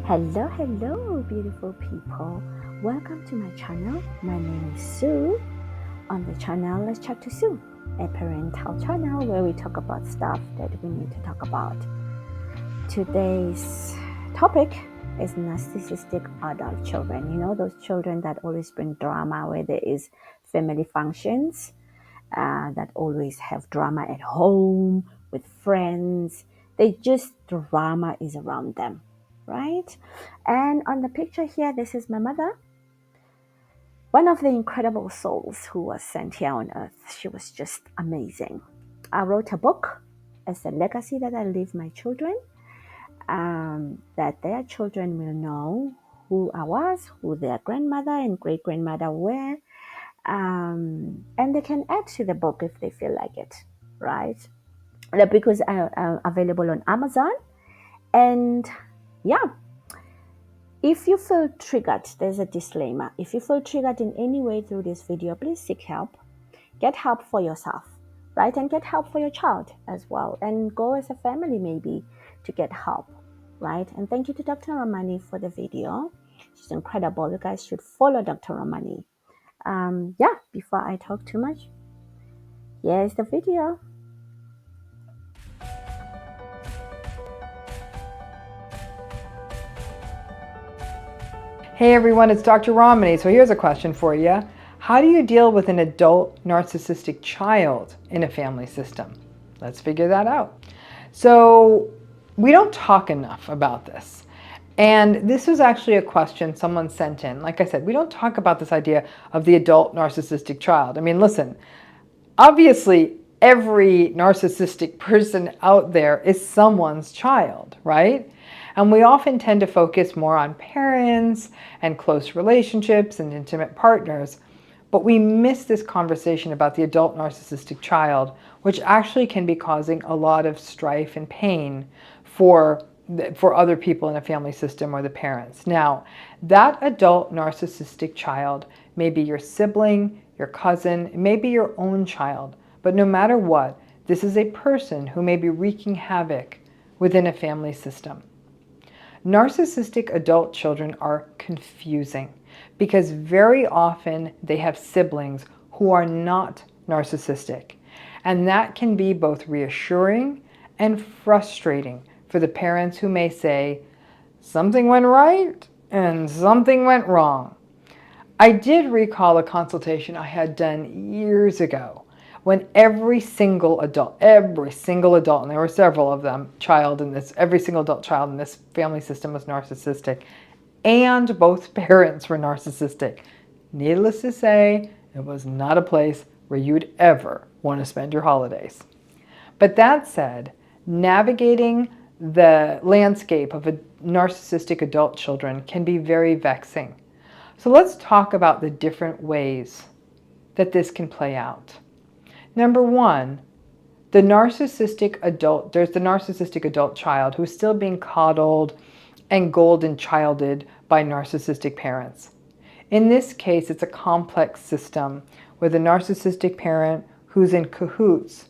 Hello, beautiful people. Welcome to my channel. My name is Sue. On the channel, let's chat to Sue, a parental channel where we talk about stuff that we need to talk about. Today's topic is narcissistic adult children. You know, those children that always bring drama where there is family functions, that always have drama at home with friends. Drama is around them, right? And on the picture here, this is my mother, one of the incredible souls who was sent here on earth. She was just amazing. I wrote a book as a legacy that I leave my children, that their children will know who I was, who their grandmother and great grandmother were, and they can add to the book if they feel like it, right? The book is available on Amazon, and yeah, if you feel triggered, there's a disclaimer. If you feel triggered in any way through this video, please seek help. Get help for yourself, right? And get help for your child as well, and go as a family maybe to get help, right? And thank you to Dr. Ramani for the video. She's incredible. You guys should follow Dr. Ramani. Before I talk too much, here's the video. Hey everyone, it's Dr. Ramani. So here's a question for you. How do you deal with an adult narcissistic child in a family system? Let's figure that out. So we don't talk enough about this. And this was actually a question someone sent in. Like I said, we don't talk about this idea of the adult narcissistic child. I mean, listen, obviously every narcissistic person out there is someone's child, right? And we often tend to focus more on parents and close relationships and intimate partners, but we miss this conversation about the adult narcissistic child, which actually can be causing a lot of strife and pain for other people in a family system or the parents. Now, that adult narcissistic child may be your sibling, your cousin, it may be your own child, but no matter what, this is a person who may be wreaking havoc within a family system. Narcissistic adult children are confusing because very often they have siblings who are not narcissistic. And that can be both reassuring and frustrating for the parents who may say, something went right and something went wrong. I did recall a consultation I had done years ago when every single adult, and there were several of them, every single adult child in this family system was narcissistic, and both parents were narcissistic. Needless to say, it was not a place where you'd ever want to spend your holidays. But that said, navigating the landscape of narcissistic adult children can be very vexing. So let's talk about the different ways that this can play out. Number one, there's the narcissistic adult child who's still being coddled and golden childed by narcissistic parents. In this case, it's a complex system with a narcissistic parent who's in cahoots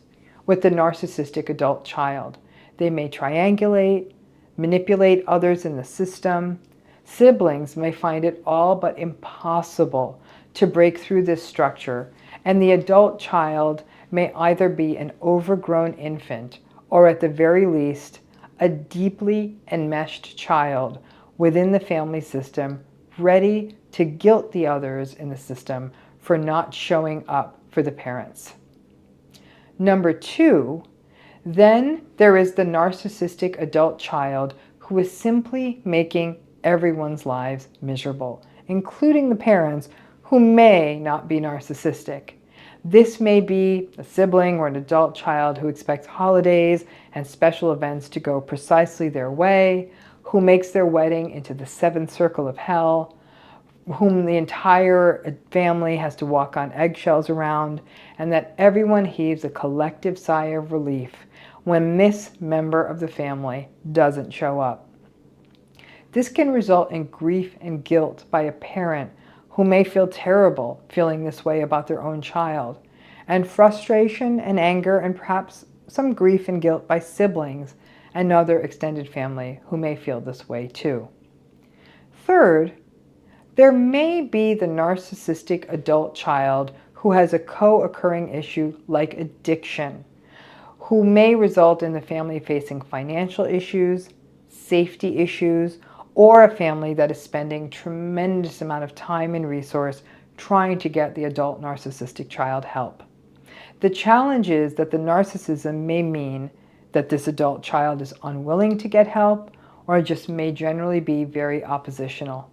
with the narcissistic adult child. They may triangulate, manipulate others in the system. Siblings may find it all but impossible to break through this structure, and the adult child may either be an overgrown infant or at the very least a deeply enmeshed child within the family system, ready to guilt the others in the system for not showing up for the parents. Number two, then there is the narcissistic adult child who is simply making everyone's lives miserable, including the parents who may not be narcissistic. This may be a sibling or an adult child who expects holidays and special events to go precisely their way, who makes their wedding into the seventh circle of hell, whom the entire family has to walk on eggshells around, and that everyone heaves a collective sigh of relief when this member of the family doesn't show up. This can result in grief and guilt by a parent who may feel terrible feeling this way about their own child, and frustration and anger and perhaps some grief and guilt by siblings and other extended family who may feel this way too. Third, there may be the narcissistic adult child who has a co-occurring issue like addiction, who may result in the family facing financial issues, safety issues, or a family that is spending tremendous amount of time and resource trying to get the adult narcissistic child help. The challenge is that the narcissism may mean that this adult child is unwilling to get help or just may generally be very oppositional.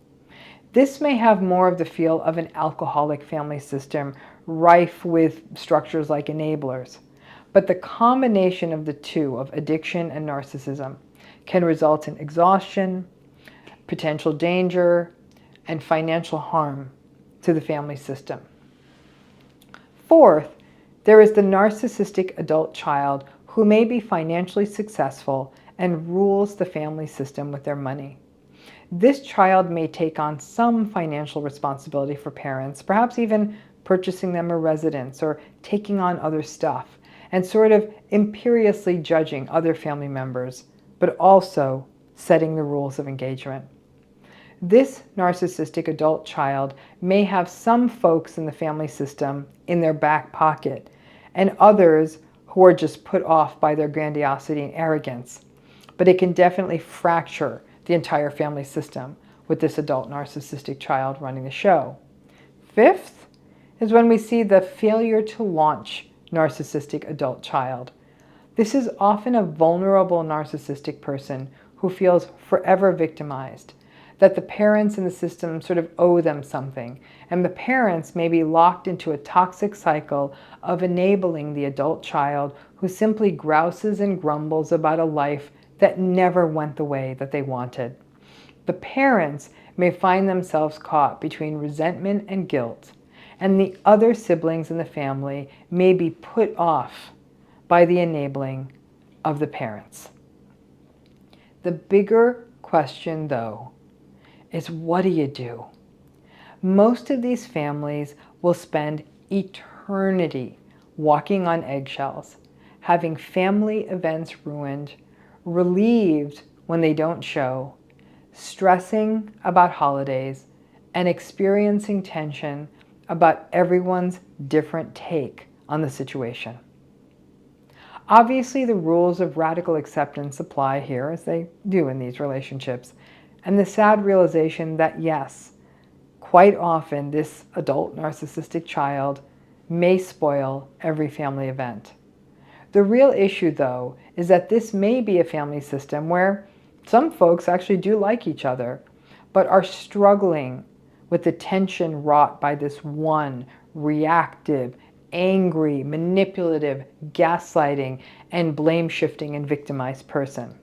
This may have more of the feel of an alcoholic family system rife with structures like enablers. But the combination of the two, of addiction and narcissism, can result in exhaustion, potential danger, and financial harm to the family system. Fourth, there is the narcissistic adult child who may be financially successful and rules the family system with their money. This child may take on some financial responsibility for parents, perhaps even purchasing them a residence or taking on other stuff, and sort of imperiously judging other family members, but also setting the rules of engagement. This narcissistic adult child may have some folks in the family system in their back pocket and others who are just put off by their grandiosity and arrogance. But it can definitely fracture the entire family system with this adult narcissistic child running the show. Fifth is when we see the failure to launch narcissistic adult child. This is often a vulnerable narcissistic person who feels forever victimized, that the parents in the system sort of owe them something, and the parents may be locked into a toxic cycle of enabling the adult child who simply grouses and grumbles about a life that never went the way that they wanted. The parents may find themselves caught between resentment and guilt, and the other siblings in the family may be put off by the enabling of the parents. The bigger question, though, is what do you do? Most of these families will spend eternity walking on eggshells, having family events ruined, relieved when they don't show, stressing about holidays, and experiencing tension about everyone's different take on the situation. Obviously, the rules of radical acceptance apply here, as they do in these relationships, and the sad realization that yes, quite often this adult narcissistic child may spoil every family event. The real issue, though, is that this may be a family system where some folks actually do like each other, but are struggling with the tension wrought by this one reactive, angry, manipulative, gaslighting, and blame-shifting and victimized person.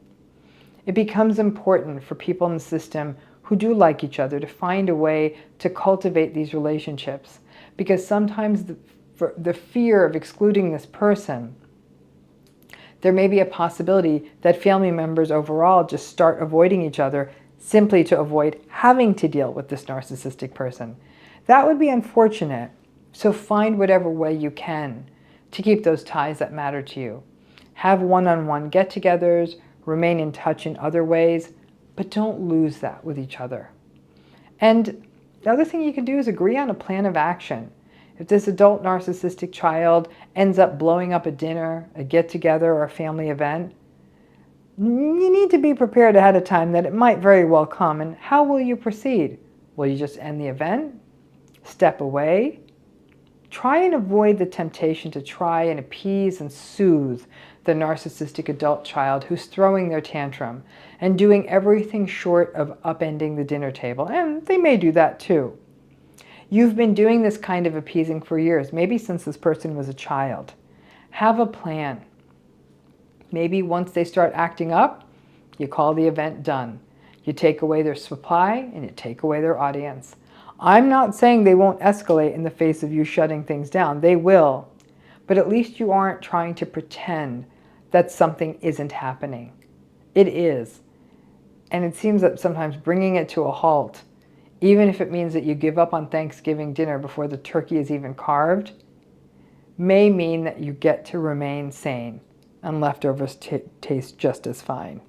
It becomes important for people in the system who do like each other to find a way to cultivate these relationships, because sometimes the fear of excluding this person, there may be a possibility that family members overall just start avoiding each other simply to avoid having to deal with this narcissistic person. That would be unfortunate. So find whatever way you can to keep those ties that matter to you. Have one-on-one get-togethers, remain in touch in other ways, but don't lose that with each other. And the other thing you can do is agree on a plan of action. If this adult narcissistic child ends up blowing up a dinner, a get-together, or a family event, you need to be prepared ahead of time that it might very well come. And how will you proceed? Will you just end the event? Step away? Try and avoid the temptation to try and appease and soothe the narcissistic adult child who's throwing their tantrum and doing everything short of upending the dinner table. And they may do that too. You've been doing this kind of appeasing for years, maybe since this person was a child. Have a plan. Maybe once they start acting up, you call the event done. You take away their supply and you take away their audience. I'm not saying they won't escalate in the face of you shutting things down. They will. But at least you aren't trying to pretend that something isn't happening. It is. And it seems that sometimes bringing it to a halt, even if it means that you give up on Thanksgiving dinner before the turkey is even carved, may mean that you get to remain sane and leftovers taste just as fine.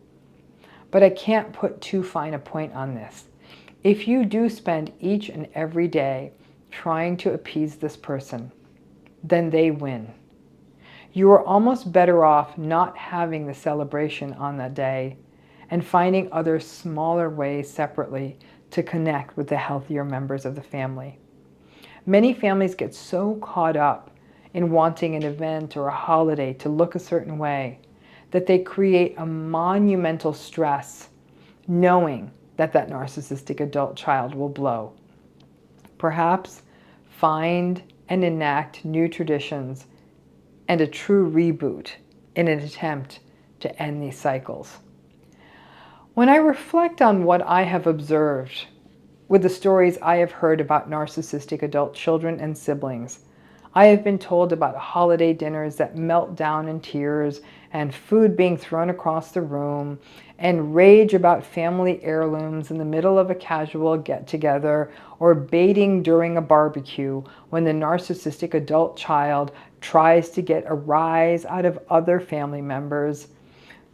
But I can't put too fine a point on this. If you do spend each and every day trying to appease this person, then they win. You are almost better off not having the celebration on that day and finding other smaller ways separately to connect with the healthier members of the family. Many families get so caught up in wanting an event or a holiday to look a certain way that they create a monumental stress knowing that that narcissistic adult child will blow. Perhaps find and enact new traditions and a true reboot in an attempt to end these cycles. When I reflect on what I have observed with the stories I have heard about narcissistic adult children and siblings, I have been told about holiday dinners that melt down in tears and food being thrown across the room and rage about family heirlooms in the middle of a casual get-together or baiting during a barbecue when the narcissistic adult child tries to get a rise out of other family members,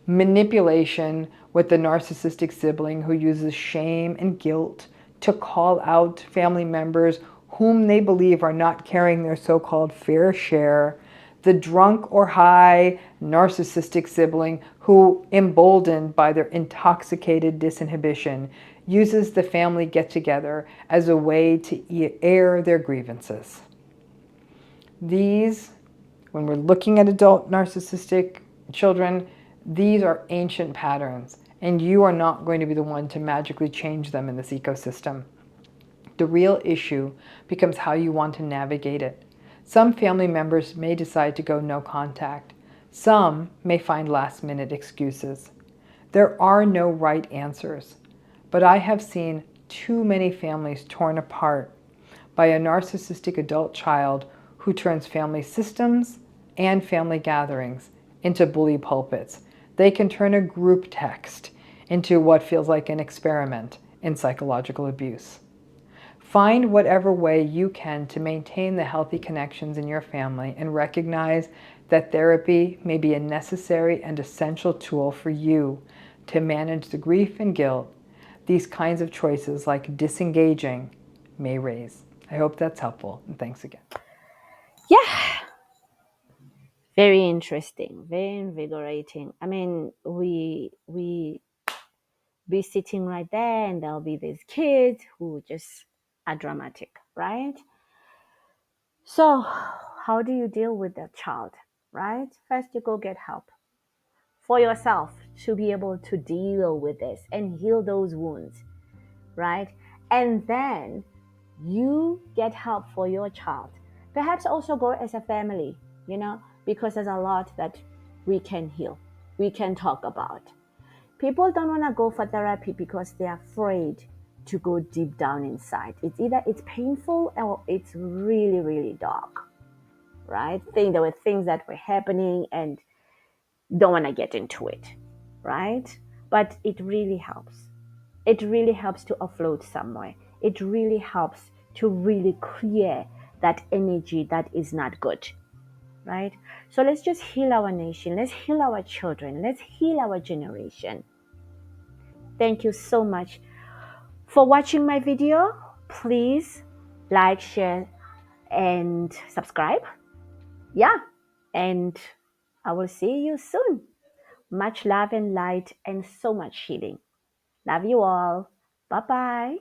manipulation with the narcissistic sibling who uses shame and guilt to call out family members whom they believe are not carrying their so-called fair share, the drunk or high narcissistic sibling who, emboldened by their intoxicated disinhibition, uses the family get-together as a way to air their grievances. These, when we're looking at adult narcissistic children, these are ancient patterns, and you are not going to be the one to magically change them in this ecosystem. The real issue becomes how you want to navigate it. Some family members may decide to go no contact. Some may find last-minute excuses. There are no right answers, but I have seen too many families torn apart by a narcissistic adult child who turns family systems and family gatherings into bully pulpits. They can turn a group text into what feels like an experiment in psychological abuse. Find whatever way you can to maintain the healthy connections in your family and recognize that therapy may be a necessary and essential tool for you to manage the grief and guilt these kinds of choices like disengaging may raise. I hope that's helpful, and thanks again. Yeah, very interesting, very invigorating. I mean, we be sitting right there, and there'll be these kids who just are dramatic, right? So, how do you deal with that child, right? First, you go get help for yourself to be able to deal with this and heal those wounds, right? And then you get help for your child. Perhaps also go as a family, because there's a lot that we can heal, we can talk about. People don't want to go for therapy because they're afraid to go deep down inside. It's either it's painful or it's really, really dark, right? There were things that were happening and don't want to get into it, right? But it really helps. It really helps to offload somewhere. It really helps to really clear that energy that is not good, right? So let's just heal our nation. Let's heal our children. Let's heal our generation. Thank you so much for watching my video. Please like, share, and subscribe. Yeah. And I will see you soon. Much love and light and so much healing. Love you all. Bye bye.